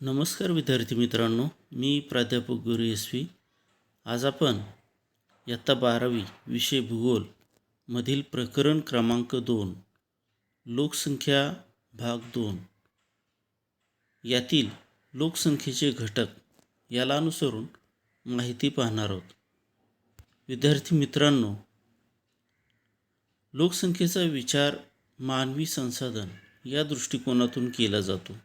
नमस्कार विद्यार्थी मित्रांनो, मी प्राध्यापक गुरु SV. आज आपण इयत्ता 12वी विषय भूगोल मधील प्रकरण क्रमांक 2 लोकसंख्या भाग 2 यातील लोकसंख्येचे घटक याला अनुसरून माहिती पाहणार आहोत. विद्यार्थी मित्रांनो, लोकसंख्येचा विचार मानवी संसाधन या दृष्टिकोनातून केला जातो.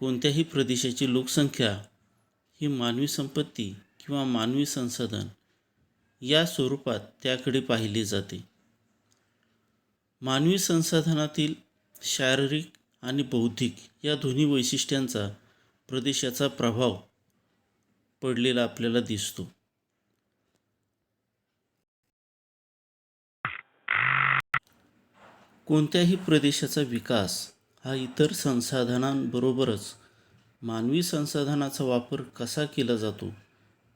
कोणत्याही प्रदेशाची लोकसंख्या ही मानवी संपत्ती किंवा मानवी संसाधन या स्वरूपात त्याकडे पाहिले जाते. मानवी संसाधनातील शारीरिक आणि बौद्धिक या दोन्ही वैशिष्ट्यांचा प्रदेशाचा प्रभाव पडलेला आपल्याला दिसतो. कोणत्याही प्रदेशाचा विकास हा इतर संसाधनांबरोबरच मानवी संसाधनाचा वापर कसा केला जातो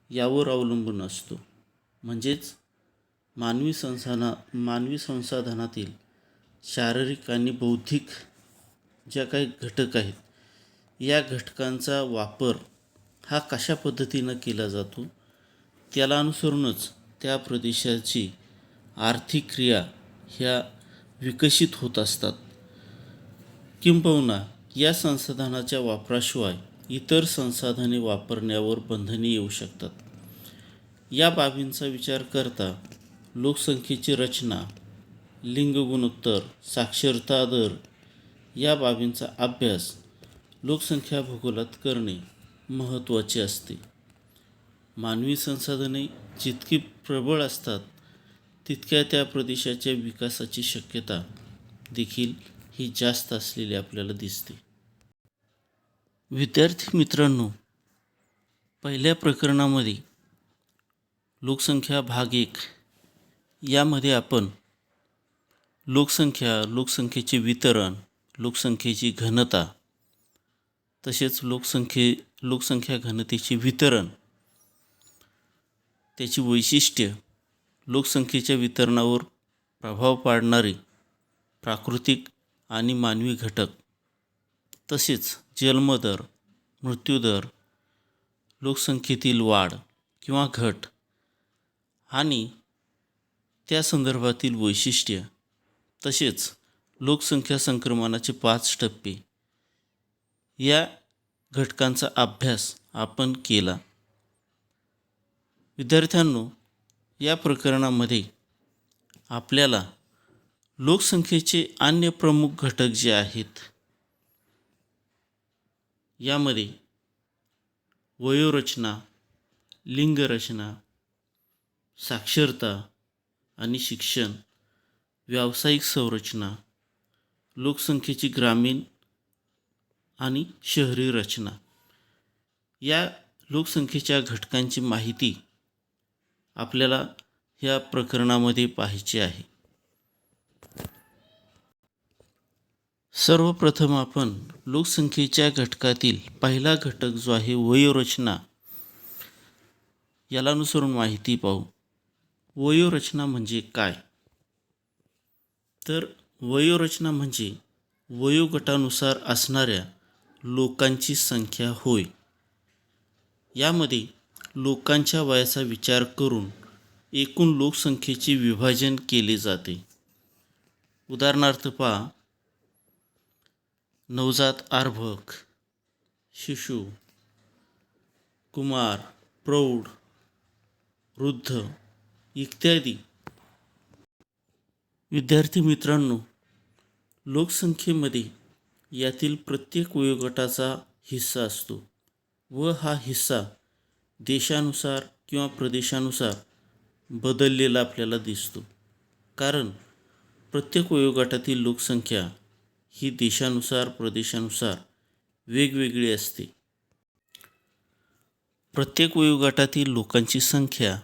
यावर अवलंबून असतो. म्हणजेच मानवी संसाधनातील शारीरिक आणि बौद्धिक ज्या काही घटक आहेत या घटकांचा वापर हा कशा पद्धतीनं केला जातो त्याला अनुसरूनच त्या प्रदेशाची आर्थिक क्रिया ह्या विकसित होत असतात. किंबहुना या संसाधनाच्या वापराशिवाय इतर संसाधने वापरण्यावर बंधने येऊ शकतात. या बाबींचा विचार करता लोकसंख्येची रचना, लिंग गुणोत्तर, साक्षरता दर या बाबींचा अभ्यास लोकसंख्या भूगोलात करणे महत्त्वाचे असते. मानवी संसाधने जितकी प्रबळ असतात तितक्या त्या प्रदेशाच्या विकासाची शक्यता देखील ही जास्त असलेली आपल्याला दिसते. विद्यार्थी मित्रांनो, पहिल्या प्रकरणामध्ये लोकसंख्या भाग 1 यामध्ये आपण लोकसंख्येचे वितरण, लोकसंख्येची घनता तसेच लोकसंख्या घनतेचे वितरण, त्याची वैशिष्ट्य, लोकसंख्येच्या वितरणावर प्रभाव पाडणारे प्राकृतिक आणि मानवी घटक, तसेच जन्मदर, मृत्यूदर, लोकसंख्येतील वाढ किंवा घट आणि त्या संदर्भातील वैशिष्ट्य, तसेच लोकसंख्या संक्रमणाचे 5 टप्पे या घटकांचा अभ्यास आपण केला. विद्यार्थ्यांनो, या प्रकरणामध्ये आपल्याला लोकसंख्येचे अन्य प्रमुख घटक जे आहेत यामध्ये वयोरचना, लिंगरचना, साक्षरता आणि शिक्षण, व्यावसायिक संरचना, लोकसंख्येची ग्रामीण आणि शहरी रचना या लोकसंख्येच्या घटकांची माहिती आपल्याला ह्या प्रकरणामध्ये पाहायची आहे. सर्वप्रथम आपण लोकसंख्येच्या घटकातील पहिला घटक जो आहे वयोरचना याला अनुसरून माहिती पाहू. वयोरचना म्हणजे काय? तर वयोरचना म्हणजे वयोगटानुसार असणाऱ्या लोकांची संख्या होय. यामध्ये लोकांच्या वयाचा विचार करून एकूण लोकसंख्येचे विभाजन केले जाते. उदाहरणार्थ पहा, नवजात अर्भक, शिशु, कुमार, प्रौढ, वृद्ध इत्यादी. विद्यार्थी मित्रांनो, लोकसंख्येमध्ये यातील प्रत्येक वयोगटाचा हिस्सा असतो व हा हिस्सा देशानुसार किंवा प्रदेशानुसार बदललेला आपल्याला दिसतो. कारण प्रत्येक वयोगटातील लोकसंख्या ही देशानुसार प्रदेशानुसार वेगवेगळी असते. प्रत्येक वयोगटातील लोकांची संख्या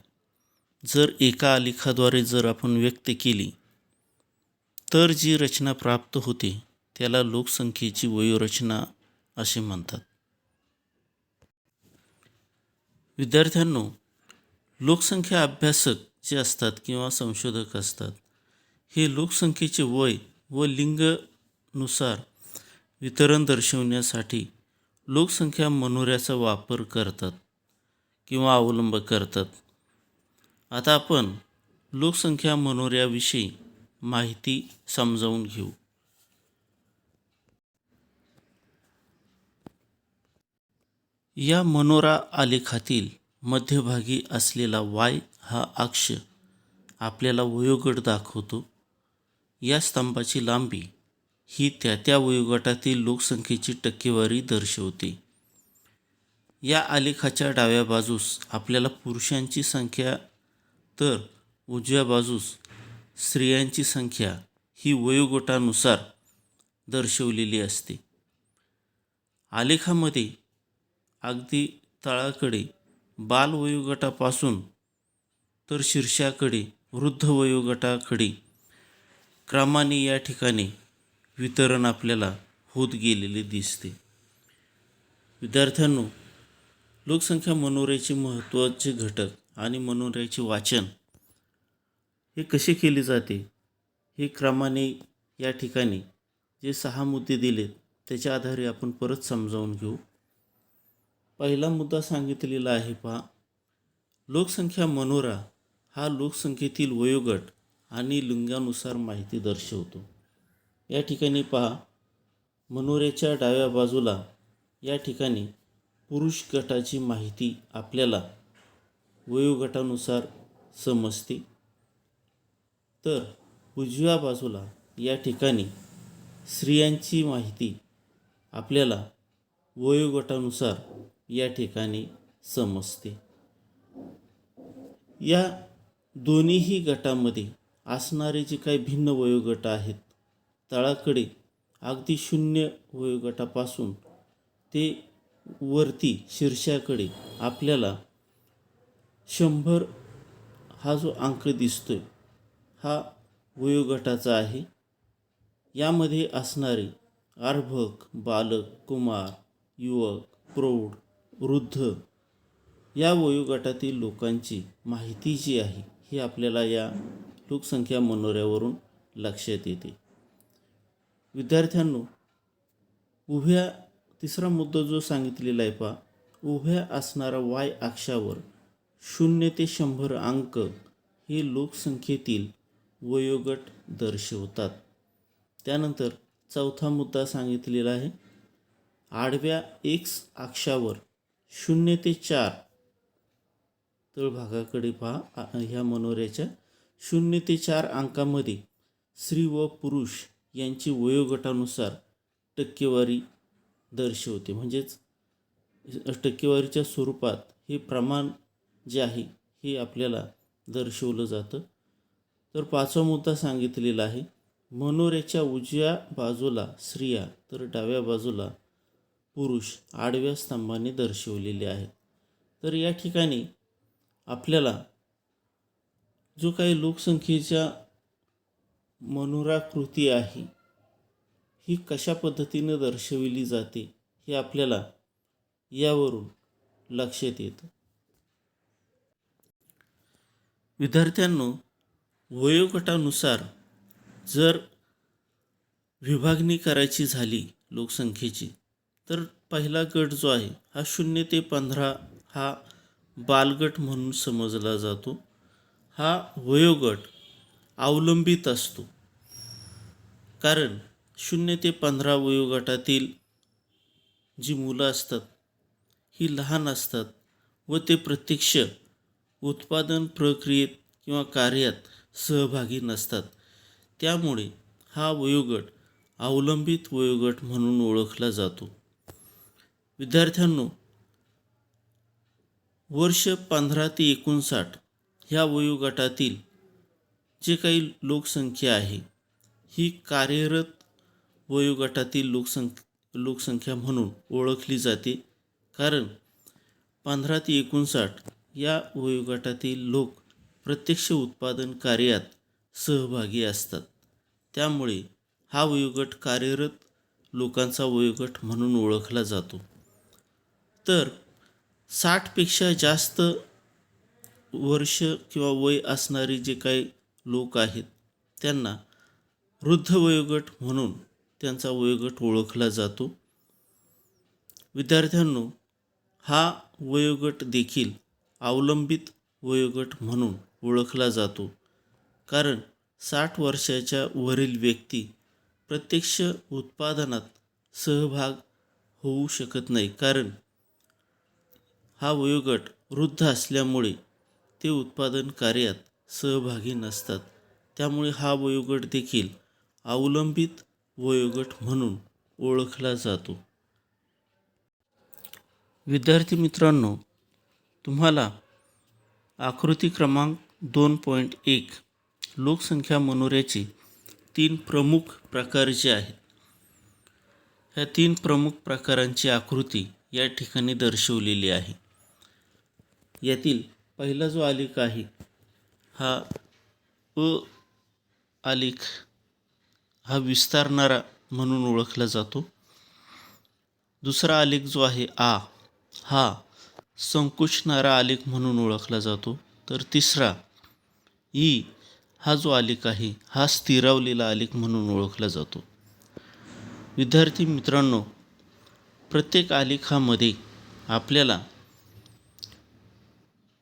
जर एका आलेखाद्वारे जर आपण व्यक्त केली तर जी रचना प्राप्त होते त्याला लोकसंख्येची वयोरचना असे म्हणतात. विद्यार्थ्यांनो, लोकसंख्या अभ्यासक जे असतात किंवा संशोधक असतात हे लोकसंख्येचे वय व लिंगनुसार वितरण दर्शवण्यासाठी लोकसंख्या मनोऱ्याचा वापर करतात किंवा अवलंब करतात. आता आपण लोकसंख्या मनोऱ्याविषयी माहिती समजावून घेऊ. या मनोरा आलेखातील मध्यभागी असलेला वाय हा अक्ष आपल्याला वयोगट दाखवतो. या स्तंभाची लांबी ही त्या वयोगटातील लोकसंख्येची टक्केवारी दर्शवते. या आलेखाच्या डाव्या बाजूस आपल्याला पुरुषांची संख्या तर उजव्या बाजूस स्त्रियांची संख्या ही वयोगटानुसार दर्शवलेली असते. आलेखामध्ये अगदी तळाकडे बाल वयोगटापासून तर शीर्षाकडे वृद्ध वयोगटाकडे क्रमाने या ठिकाणी वितरण आपल्याला होत गेलेले दिसते. विद्यार्थ्यांनो, लोकसंख्या मनोऱ्याचे महत्त्वाचे घटक आणि मनोऱ्याचे वाचन हे कसे केले जाते हे क्रमाने या ठिकाणी जे 6 मुद्दे दिलेत त्याच्या आधारे आपण परत समजावून घेऊ. पहिला मुद्दा सांगितलेला आहे पहा, लोकसंख्या मनोरा हा लोकसंख्येतील वयोगट आणि लिंगानुसार माहिती दर्शवतो. या ठिकाणी पहा, मनोऱ्याच्या डाव्या बाजूला या ठिकाणी पुरुष गटाची माहिती आपल्याला वयोगटानुसार समजते, तर उजव्या बाजूला या ठिकाणी स्त्रियांची माहिती आपल्याला वयोगटानुसार या ठिकाणी समजते. या दोन्हीही गटामध्ये असणारे जे काही भिन्न वयोगट आहेत, तळाकडे अगदी 0 वयोगटापासून ते वरती शीर्षाकडे आपल्याला 100 हा जो अंक दिसतोय हा वयोगटाचा आहे. यामध्ये असणारे अर्भक, बालक, कुमार, युवक, प्रौढ, वृद्ध या वयोगटातील लोकांची माहिती जी आहे ही आपल्याला या लोकसंख्या मनोऱ्यावरून लक्षात येते. विद्यार्थ्यांनो, तिसरा मुद्दा जो सांगितलेला आहे पहा, उभ्या असणारा वाय अक्षावर 0 ते 100 अंक हे लोकसंख्येतील वयोगट दर्शवतात. त्यानंतर चौथा मुद्दा सांगितलेला आहे, आडव्या एक्स अक्षावर 0 ते 4 तळभागाकडे पहा, ह्या मनोऱ्याच्या 0 ते 4 अंकामध्ये स्त्री व पुरुष यांची वयोगटानुसार टक्केवारी दर्शवते. म्हणजेच टक्केवारीच्या स्वरूपात हे प्रमाण जे आहे हे आपल्याला दर्शवलं जातं. तर पाचवा मुद्दा सांगितलेला आहे, मनोऱ्याच्या उजव्या बाजूला स्त्रिया तर डाव्या बाजूला पुरुष आडव्या स्तंभाने दर्शवलेले आहेत. तर या ठिकाणी आपल्याला जो काही लोकसंख्येच्या मनोराकृती आहे ही कशा पद्धतीनं दर्शविली जाते हे आपल्याला यावरून लक्षात येतं. विद्यार्थ्यांनो, वयोगटानुसार जर विभागणी करायची झाली लोकसंख्येची, तर पहिला गट जो आहे हा 0 ते 15 हा बालगट म्हणून समजला जातो. हा वयोगट अवलंबित असतो, कारण 0 ते 15 वयोगटातील जी मुलं असतात ही लहान असतात व ते प्रत्यक्ष उत्पादन प्रक्रियेत किंवा कार्यात सहभागी नसतात. त्यामुळे हा वयोगट अवलंबित वयोगट म्हणून ओळखला जातो. विद्यार्थ्यांनो, वर्ष 15 ते 59 ह्या वयोगटातील जे काही लोकसंख्या आहे ही कार्यरत वयोगटातील लोकसंख्या म्हणून ओळखली जाते, कारण 15 ते 59 या वयोगटातील लोक प्रत्यक्ष उत्पादन कार्यात सहभागी असतात. त्यामुळे हा वयोगट कार्यरत लोकांचा वयोगट म्हणून ओळखला जातो. तर 60पेक्षा जास्त वर्ष किंवा वय असणारे जे काही लोक आहेत त्यांना वृद्ध वयोगट म्हणून त्यांचा वयोगट ओळखला जातो. विद्यार्थ्यांनो, हा वयोगट देखील अवलंबित वयोगट म्हणून ओळखला जातो, कारण 60 वर्षाच्या वरील व्यक्ती प्रत्यक्ष उत्पादनात सहभाग होऊ शकत नाही, कारण हा वयोगट वृद्ध असल्यामुळे ते उत्पादन कार्यात सहभागी नसतात. त्यामुळे हा वयोगट देखील अवलंबित वयोगट म्हणून ओळखला जातो. विद्यार्थी मित्रांनो, तुम्हाला आकृती क्रमांक 2.1 लोकसंख्या मनोऱ्याचे 3 प्रमुख प्रकार जे आहेत, ह्या 3 प्रमुख प्रकारांची आकृती या ठिकाणी दर्शवलेली आहे. यातील पहिला जो आलेख आहे हा अ आलेख हा विस्तारणारा म्हणून ओळखला जातो. दुसरा आलेख जो आहे हा संकुचणारा आलेख म्हणून ओळखला जातो. तर तिसरा हा जो आलेख आहे हा स्थिरावलेला आलेख म्हणून ओळखला जातो. विद्यार्थी मित्रांनो, प्रत्येक आलेखामध्ये आपल्याला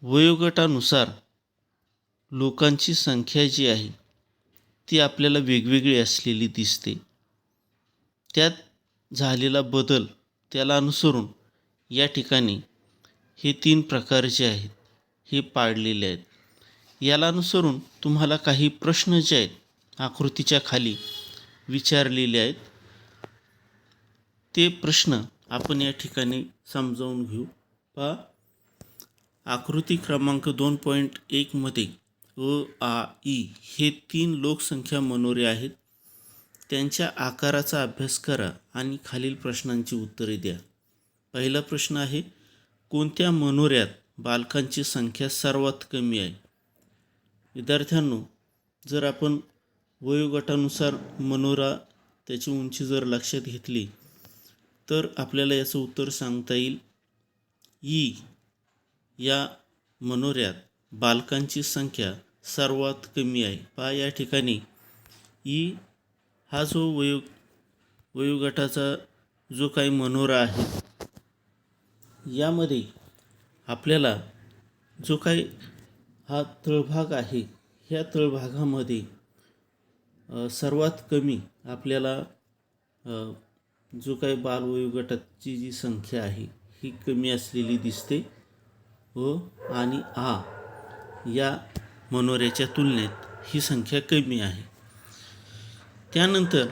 वयोगटानुसार लोकांची संख्या जी आहे ती आपल्याला वेगवेगळी असलेली दिसते. त्यात झालेला बदल त्याला अनुसरून या ठिकाणी हे 3 प्रकार जे आहेत हे पाडलेले आहेत. याला अनुसरून तुम्हाला काही प्रश्न जे आहेत आकृतीच्या खाली विचारलेले आहेत, ते प्रश्न आपण या ठिकाणी समजावून घेऊ. पहा, आकृती क्रमांक 2.1 मध्ये ई हे 3 लोकसंख्या मनोरे आहेत. त्यांच्या आकाराचा अभ्यास करा आणि खालील प्रश्नांची उत्तरे द्या. पहिला प्रश्न आहे, कोणत्या मनोऱ्यात बालकांची संख्या सर्वात कमी आहे? विद्यार्थ्यांनो, जर आपण वयोगटानुसार मनोरा त्याची उंची जर लक्षात घेतली तर आपल्याला याचं उत्तर सांगता येईल. या मनोऱ्यात बालकांची संख्या सर्वात कमी आहे. पहा, या ठिकाणी हा जो वयोगटाचा जो काही मनोरा आहे यामध्ये आपल्याला जो काही हा तळभाग आहे, ह्या तळभागामध्ये सर्वात कमी आपल्याला जो काही बालवयोगटाची जी संख्या आहे ही कमी असलेली दिसते आणि या मनोऱ्याच्या तुलनेत ही संख्या कमी आहे. त्यानंतर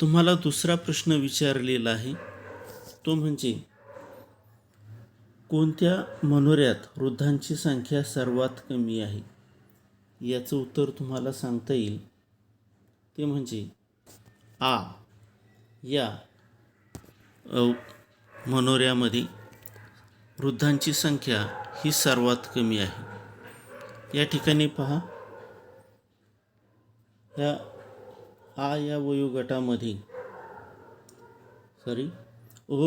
तुम्हाला दुसरा प्रश्न विचारलेला आहे, तो म्हणजे कोणत्या मनोऱ्यात वृद्धांची संख्या सर्वात कमी आहे? याचं उत्तर तुम्हाला सांगता येईल, ते म्हणजे या मनोऱ्यामध्ये वृद्धांची संख्या ही सर्वात कमी आहे. या ठिकाणी पहा, या वयोगटामध्ये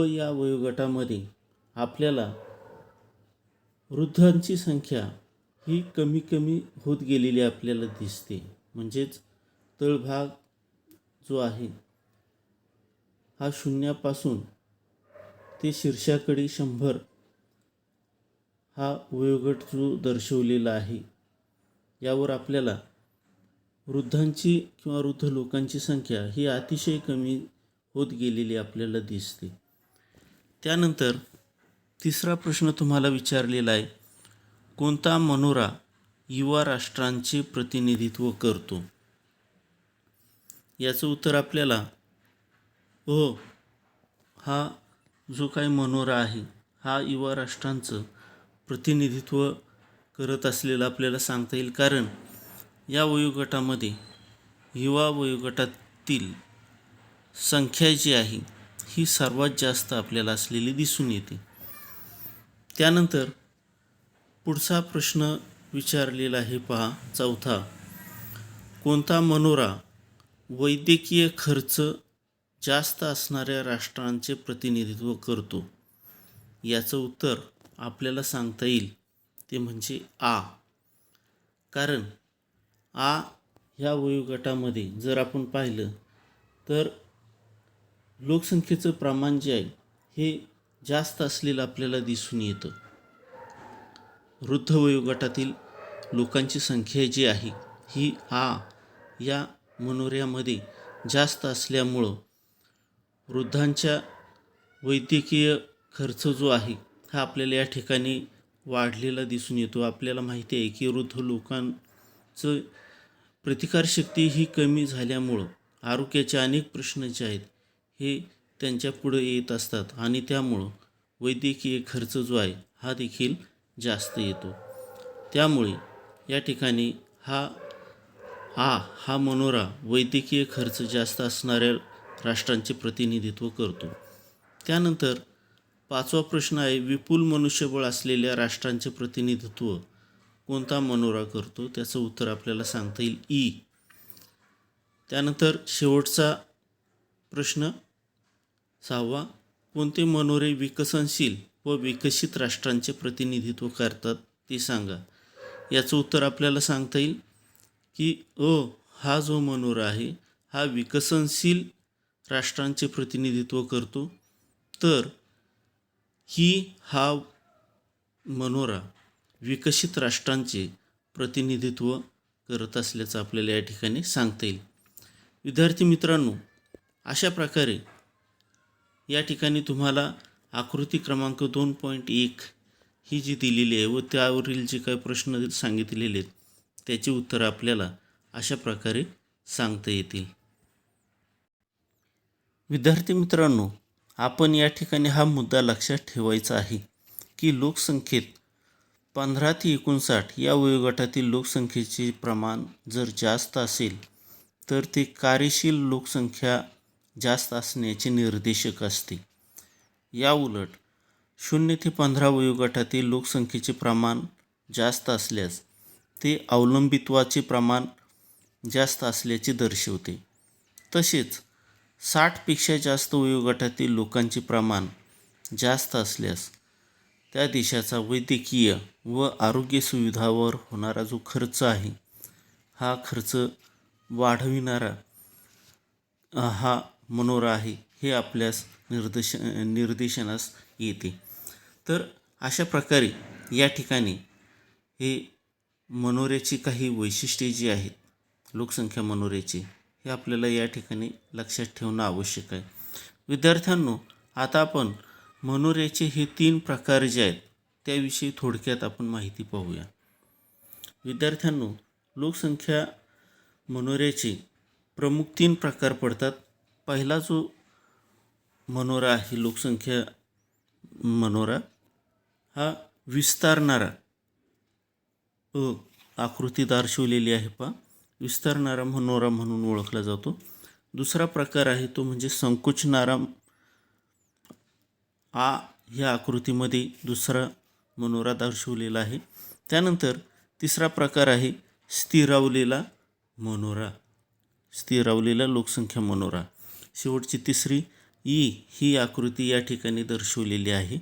या वयोगटामध्ये आपल्याला वृद्धांची संख्या ही कमी कमी होत गेलेली आपल्याला दिसते. म्हणजेच तळभाग जो आहे हा शून्यापासून ते शीर्षाकडे 100 हा वयोगट जो दर्शवलेला आहे, यावर आपल्याला वृद्धांची किंवा वृद्ध लोकांची संख्या ही अतिशय कमी होत गेलेली आपल्याला दिसते. त्यानंतर तिसरा प्रश्न तुम्हाला विचारलेला आहे, कोणता मनोरा युवा राष्ट्रांचे प्रतिनिधित्व करतो? याचं उत्तर आपल्याला हा जो काही मनोरा आहे हा युवा राष्ट्रांचं प्रतिनिधित्व करत असलेलं आपल्याला सांगता येईल, कारण या वयोगटामध्ये युवा वयोगटातील संख्या जी आहे ही सर्वात जास्त आपल्याला असलेली दिसून येते. त्यानंतर पुढचा प्रश्न विचारलेला आहे, पहा, चौथा, कोणता मनोरा वैद्यकीय खर्च जास्त असणाऱ्या राष्ट्रांचे प्रतिनिधित्व करतो? याचं उत्तर आपल्याला सांगता येईल, ते म्हणजे कारण ह्या वयोगटामध्ये जर आपण पाहिलं तर लोकसंख्येचं प्रमाण जे आहे हे जास्त असलेलं आपल्याला दिसून येतं. वृद्ध वयोगटातील लोकांची संख्या जी आहे ही या मनोऱ्यामध्ये जास्त असल्यामुळं वृद्धांच्या वैद्यकीय खर्च जो आहे हा आपल्याला या ठिकाणी वाढलेला दिसून येतो. आपल्याला माहिती आहे की वृद्ध लोकांचं प्रतिकारशक्ती ही कमी झाल्यामुळं आरोग्याचे अनेक प्रश्न जे आहेत हे त्यांच्या पुढे येत असतात आणि त्यामुळं वैद्यकीय खर्च जो आहे हा देखील जास्त येतो. त्यामुळे या ठिकाणी हा मनोरा वैद्यकीय खर्च जास्त असणाऱ्या राष्ट्रांचे प्रतिनिधित्व करतो. त्यानंतर 5वा प्रश्न आहे, विपुल मनुष्यबळ असलेल्या राष्ट्रांचे प्रतिनिधित्व कोणता मनोरा करतो? त्याचं उत्तर आपल्याला सांगता येईल ई. त्यानंतर शेवटचा प्रश्न 6वा, कोणते मनोरे विकसनशील व विकसित राष्ट्रांचे प्रतिनिधित्व करतात ते सांगा. याचं उत्तर आपल्याला सांगता येईल की हा जो मनोरा आहे हा विकसनशील राष्ट्रांचे प्रतिनिधित्व करतो. तर हा मनोरा विकसित राष्ट्रांचे प्रतिनिधित्व करत असल्याचं आपल्याला या ठिकाणी सांगता येईल. विद्यार्थी मित्रांनो, अशा प्रकारे या ठिकाणी तुम्हाला आकृती क्रमांक 2.1 ही जी दिलेली आहे व त्यावरील जे काही प्रश्न सांगितलेले आहेत त्याची उत्तरं आपल्याला अशा प्रकारे सांगता येतील. विद्यार्थी मित्रांनो, आपण या ठिकाणी हा मुद्दा लक्षात ठेवायचा आहे की लोकसंख्येत 15 ते 59 या वयोगटातील लोकसंख्येचे प्रमाण जर जास्त असेल तर ते कार्यशील लोकसंख्या जास्त असण्याचे निर्देशक असते. याउलट 0 ते 15 वयोगटातील लोकसंख्येचे प्रमाण जास्त असल्यास ते अवलंबित्वाचे प्रमाण जास्त असल्याचे दर्शवते. तसेच 60पेक्षा जास्त वयोगटातील लोकांचे प्रमाण जास्त असल्यास त्या देशाचा वैद्यकीय व आरोग्य सुविधावर होणारा जो खर्च आहे हा खर्च वाढविणारा हा मनोरा आहे हे आपल्यास निर्देशनास येते. तर अशा प्रकारे या ठिकाणी हे मनोऱ्याची काही वैशिष्ट्ये जी आहेत लोकसंख्या मनोऱ्याची हे आपल्याला या ठिकाणी लक्षात ठेवणं आवश्यक आहे. विद्यार्थ्यांनो, आता आपण मनोऱ्याचे हे 3 प्रकार जे आहेत त्याविषयी थोडक्यात आपण माहिती पाहूया. विद्यार्थ्यांनो, लोकसंख्या मनोऱ्याचे प्रमुख 3 प्रकार पडतात. पहिला जो मनोरा आहे लोकसंख्या मनोरा हा विस्तारणारा आकृती दर्शवलेली आहे विस्तारणारा मनोरा म्हणून ओळखला जातो. दुसरा प्रकार आहे तो म्हणजे संकुचणारा ह्या आकृतीमध्ये दुसरा मनोरा दर्शवलेला आहे. त्यानंतर तिसरा प्रकार आहे स्थिरावलेला मनोरा, स्थिरावलेला लोकसंख्या मनोरा. शेवटची तिसरी ही आकृती या ठिकाणी दर्शवलेली आहे.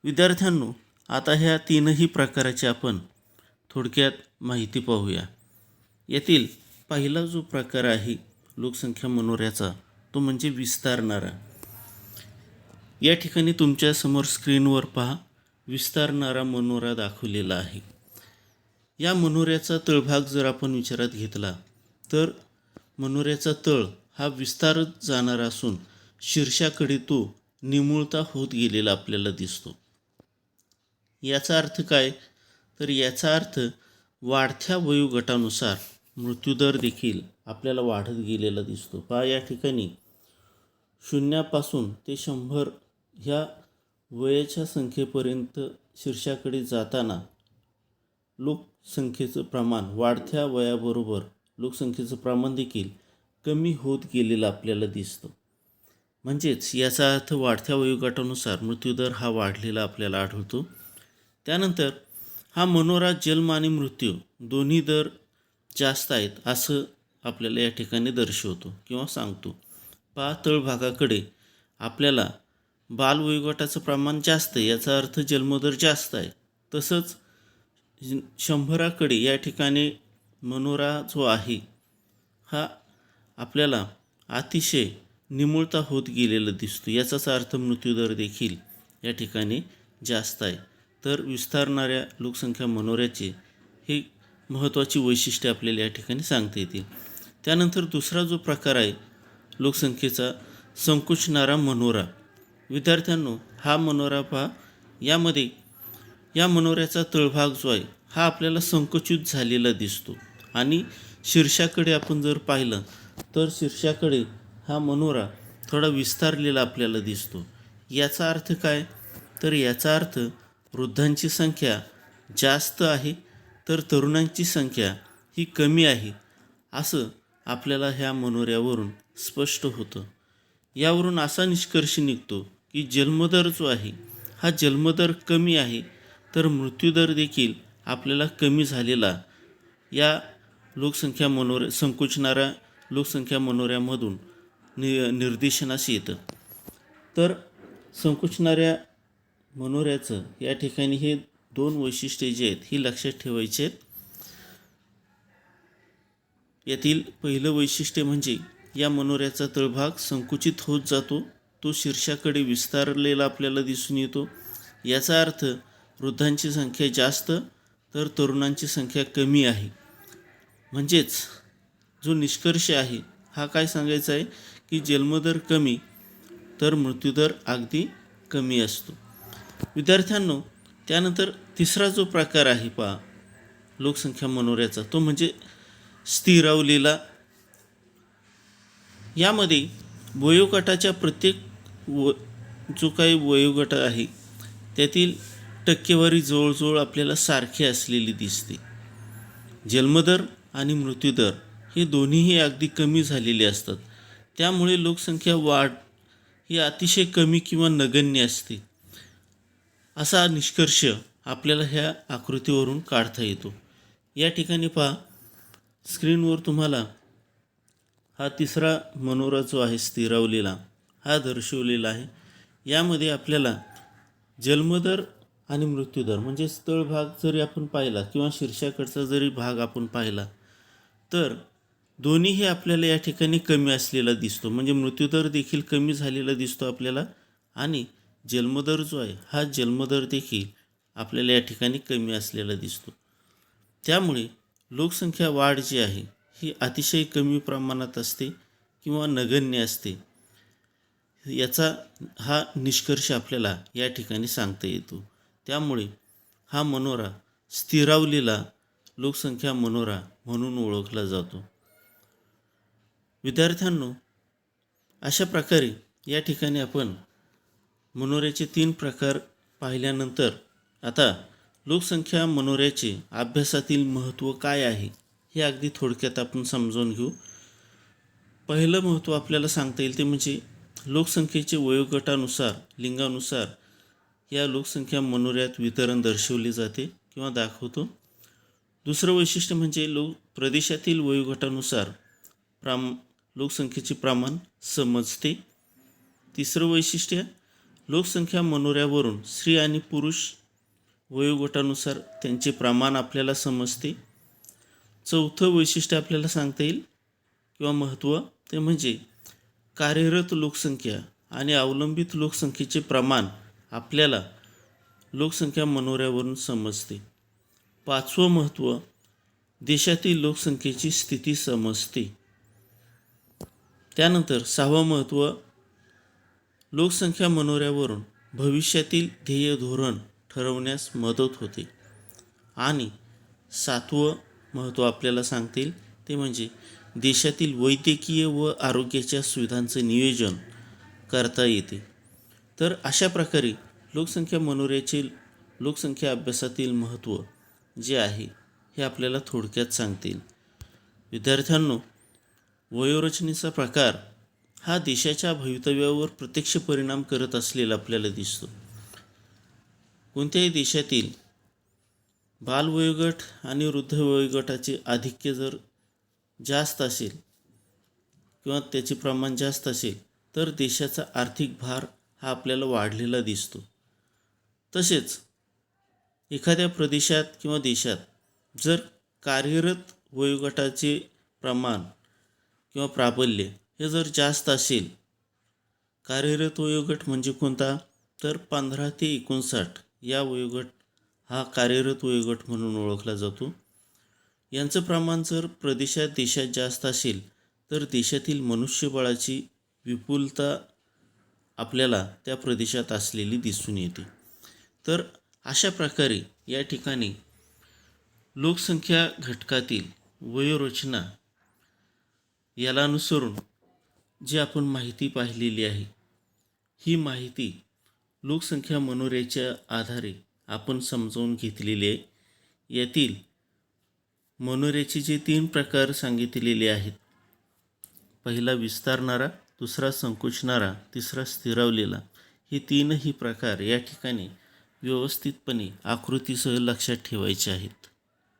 विद्यार्थ्यांनो, आता ह्या 3ही प्रकाराची आपण थोडक्यात माहिती पाहूया. यातील पहिला जो प्रकार आहे लोकसंख्या मनोऱ्याचा तो म्हणजे विस्तारणारा. या ठिकाणी तुमच्या समोर स्क्रीनवर पहा, विस्तारणारा मनोरा दाखवलेला आहे. या मनोऱ्याचा तळभाग जर आपण विचारात घेतला तर मनोऱ्याचा तळ हा विस्तारत जाणारा असून शीर्षाकडे तो निमुळता होत गेलेला आपल्याला दिसतो. याचा अर्थ काय? तर याचा अर्थ वाढत्या वयोगटानुसार मृत्यूदर देखील आपल्याला वाढत गेलेला दिसतो. या ठिकाणी 0 ते 100 ह्या वयाच्या संख्येपर्यंत शीर्षाकडे जाताना लोकसंख्येचं प्रमाण वाढत्या वयाबरोबर लोकसंख्येचं प्रमाण देखील कमी होत गेलेलं आपल्याला दिसतं. म्हणजेच याचा अर्थ वाढत्या वयोगटानुसार मृत्यूदर हा वाढलेला आपल्याला आढळतो. त्यानंतर हा मनोरा जन्म आणि मृत्यू दोन्ही दर जास्त आहेत असं आपल्याला या ठिकाणी दर्शवतो किंवा सांगतो. तळभागाकडे आपल्याला बालवयोगटाचं प्रमाण जास्त आहे, याचा अर्थ जन्मदर जास्त आहे. तसंच 100कडे या ठिकाणी मनोरा जो आहे हा आपल्याला अतिशय निमुळता होत गेलेला दिसतो. याचाच अर्थ मृत्यूदर देखील या ठिकाणी जास्त आहे. तर विस्तारणाऱ्या लोकसंख्या मनोऱ्याचे हे महत्त्वाची वैशिष्ट्ये आपल्याला या ठिकाणी सांगता येतील. त्यानंतर दुसरा जो प्रकार आहे लोकसंख्येचा, संकुचणारा मनोरा. विद्यार्थ्यांनो, हा मनोरा पहा, यामध्ये या मनोऱ्याचा तळभाग जो आहे हा आपल्याला संकुचित झालेला दिसतो आणि शीर्षाकडे आपण जर पाहिलं तर शीर्षाकडे हा मनोरा थोडा विस्तारलेला आपल्याला दिसतो. याचा अर्थ काय? तर याचा अर्थ वृद्धांची संख्या जास्त आहे तर तरुणांची संख्या ही कमी आहे, असं आपल्याला ह्या मनोऱ्यावरून स्पष्ट होतं. यावरून असा निष्कर्ष निघतो की जन्मदर जो आहे हा जन्मदर कमी आहे तर मृत्यूदर देखील आपल्याला कमी झालेला या संकुचणाऱ्या लोकसंख्या मनोऱ्यामधून निर्देशनास येतं. तर संकुचणाऱ्या मनोऱ्याचं या ठिकाणी हे 2 वैशिष्ट्ये जे आहेत ही लक्षात ठेवायची आहेत. यातील पहिलं वैशिष्ट्य म्हणजे या मनोऱ्याचा तळभाग संकुचित होत जातो, तो शीर्षाकडे विस्तारलेला आपल्याला दिसून येतो. याचा अर्थ वृद्धांची संख्या जास्त तर तरुणांची संख्या कमी आहे. म्हणजेच जो निष्कर्ष आहे हा काय सांगायचा आहे की जन्मदर कमी तर मृत्यूदर अगदी कमी असतो. विद्यार्थ्यांनो, त्यानंतर तिसरा जो प्रकार आहे पहा लोकसंख्या मनोऱ्याचा, तो म्हणजे स्थिरावलेला. यामध्ये वयोगटाच्या प्रत्येक जो काही वयोगट आहे त्यातील टक्केवारी जवळजवळ आपल्याला सारखी असलेली दिसते. जन्मदर आणि मृत्यूदर हे दोन्हीही अगदी कमी झालेले असतात. त्यामुळे लोकसंख्या वाढ ही अतिशय कमी किंवा नगण्य असते, असा निष्कर्ष आपल्याला ह्या आकृतीवरून काढता येतो. या ठिकाणी पहा, स्क्रीनवर तुम्हाला हा तिसरा मनोरा जो आहे स्थिरावलेला हा दर्शवलेला आहे. यामध्ये आपल्याला जन्मदर आणि मृत्यूदर म्हणजे तळभाग जरी आपण पाहिला किंवा शीर्षाकडचा जरी भाग आपण पाहिला तर दोन्हीही आपल्याला या ठिकाणी कमी असलेला दिसतो. म्हणजे मृत्यूदर देखील कमी झालेला दिसतो आपल्याला आणि जन्मदर जो आहे हा जन्मदर देखील आपल्याला या ठिकाणी कमी असलेला दिसतो. त्यामुळे लोकसंख्या वाढ जी आहे ही अतिशय कमी प्रमाणात असते किंवा नगण्य असते, याचा हा निष्कर्ष आपल्याला या ठिकाणी सांगता येतो. त्यामुळे हा मनोरा स्थिरावलेला लोकसंख्या मनोरा म्हणून ओळखला जातो. विद्यार्थ्यांनो, अशा प्रकारे या ठिकाणी आपण मनोऱ्याचे 3 प्रकार पाहिल्यानंतर आता लोकसंख्या मनोऱ्याचे अभ्यासातील महत्त्व काय आहे हे अगदी थोडक्यात आपण समजून घेऊ. पहिलं महत्त्व आपल्याला सांगता येईल ते म्हणजे लोकसंख्येचे वयोगटानुसार लिंगानुसार या लोकसंख्या मनोऱ्यात वितरण दर्शवले जाते किंवा दाखवतो. दुसरं वैशिष्ट्य म्हणजे प्रदेशातील वयोगटानुसार लोकसंख्येचे प्रमाण समजते. तिसरं वैशिष्ट्य, लोकसंख्या मनोऱ्यावरून स्त्री आणि पुरुष वयोगटानुसार त्यांचे प्रमाण आपल्याला समजते. चौथं वैशिष्ट्य आपल्याला सांगता येईल किंवा महत्त्व ते म्हणजे कार्यरत लोकसंख्या आणि अवलंबित लोकसंख्येचे प्रमाण आपल्याला लोकसंख्या मनोऱ्यावरून समजते. पाचवं महत्त्व, देशातील लोकसंख्येची स्थिती समजते. त्यानंतर सहावं महत्त्व, लोकसंख्या मनोऱ्यावरून भविष्यातील ध्येय धोरण ठरवण्यास मदत होते. आणि सातवं महत्त्व आपल्याला सांगता येईल ते म्हणजे देशातील वैद्यकीय व आरोग्याच्या सुविधांचं नियोजन करता येते. तर अशा प्रकारे लोकसंख्या मनोऱ्याचे लोकसंख्या अभ्यासातील महत्त्व जे आहे हे आपल्याला थोडक्यात सांगता येईल. विद्यार्थ्यांनो, वयोरचनेचा प्रकार हा देशाच्या भवितव्यावर प्रत्यक्ष परिणाम करत असलेला आपल्याला दिसतो. कोणत्याही देशातील बालवयोगट आणि वृद्ध वयोगटाचे आधिक्य जर जास्त असेल किंवा त्याचे प्रमाण जास्त असेल तर देशाचा आर्थिक भार हा आपल्याला वाढलेला दिसतो. तसेच एखाद्या प्रदेशात किंवा देशात जर कार्यरत वयोगटाचे प्रमाण किंवा प्राबल्य हे जर जास्त असेल कार्यरत वयोगट म्हणजे कोणता? तर 15 ते 59 या वयोगट हा कार्यरत वयोगट म्हणून ओळखला जातो. यांचं प्रमाण जर प्रदेशात देशात जास्त असेल तर देशातील मनुष्यबळाची विपुलता आपल्याला त्या प्रदेशात असलेली दिसून येते. तर अशा प्रकारे या ठिकाणी लोकसंख्या घटकातील वयोरचना याला अनुसरून जी आपण माहिती पाहिलेली आहे, ही माहिती लोकसंख्या मनोऱ्याच्या आधारे आपण समजावून घेतलेली आहे. यातील मनोऱ्याचे जे 3 प्रकार सांगितलेले आहेत, पहिला विस्तारणारा, दुसरा संकुचणारा, तिसरा स्थिरावलेला, हे तीनही प्रकार या ठिकाणी व्यवस्थितपणे आकृतीसह लक्षात ठेवायचे आहेत.